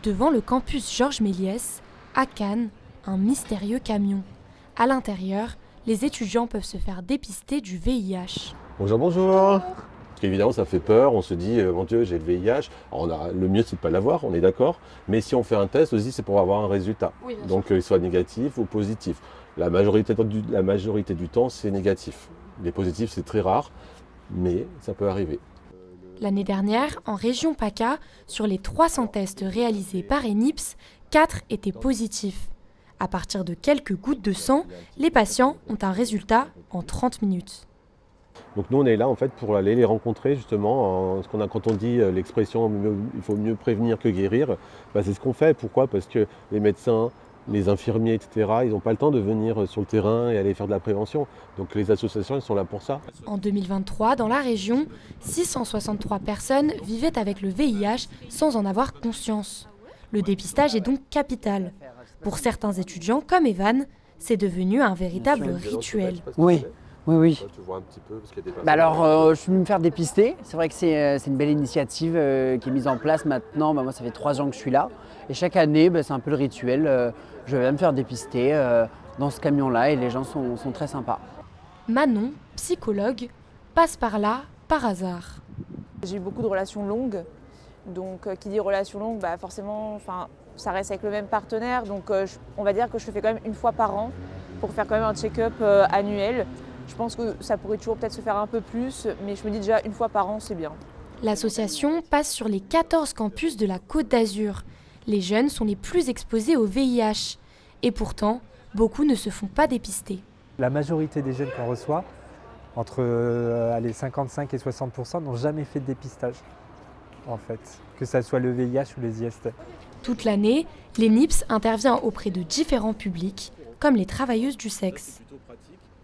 Devant le campus Georges Méliès, à Cannes, un mystérieux camion. À l'intérieur, les étudiants peuvent se faire dépister du VIH. Bonjour, bonjour. Parce qu'évidemment, ça fait peur, on se dit, mon Dieu, j'ai le VIH. Alors, le mieux, c'est de ne pas l'avoir, on est d'accord. Mais si on fait un test aussi, c'est pour avoir un résultat. Oui, donc, il soit négatif ou positif. La majorité du temps, c'est négatif. Les positifs, c'est très rare, mais ça peut arriver. L'année dernière, en région PACA, sur les 300 tests réalisés par ENIPS, 4 étaient positifs. À partir de quelques gouttes de sang, les patients ont un résultat en 30 minutes. Donc nous, on est là en fait pour aller les rencontrer justement. Quand on dit l'expression « il faut mieux prévenir que guérir », c'est ce qu'on fait. Pourquoi ? Parce que les médecins, les infirmiers, etc., ils n'ont pas le temps de venir sur le terrain et aller faire de la prévention. Donc les associations, elles sont là pour ça. En 2023, dans la région, 663 personnes vivaient avec le VIH sans en avoir conscience. Le dépistage est donc capital. Pour certains étudiants, comme Evan, c'est devenu un véritable rituel. Oui. Tu vois un petit peu, parce qu'il y a des je suis venu me faire dépister. C'est vrai que c'est une belle initiative qui est mise en place maintenant. Moi, ça fait 3 ans que je suis là. Et chaque année, c'est un peu le rituel. Je vais me faire dépister dans ce camion-là et les gens sont très sympas. Manon, psychologue, passe par là par hasard. J'ai eu beaucoup de relations longues. Donc, qui dit relations longues, forcément, ça reste avec le même partenaire. Donc, on va dire que je le fais quand même une fois par an pour faire quand même un check-up annuel. Je pense que ça pourrait toujours peut-être se faire un peu plus, mais je me dis déjà une fois par an, c'est bien. L'association passe sur les 14 campus de la Côte d'Azur. Les jeunes sont les plus exposés au VIH. Et pourtant, beaucoup ne se font pas dépister. La majorité des jeunes qu'on reçoit, entre 55 et 60%, n'ont jamais fait de dépistage, en fait, que ce soit le VIH ou les IST. Toute l'année, l'ENIPS intervient auprès de différents publics, comme les travailleuses du sexe.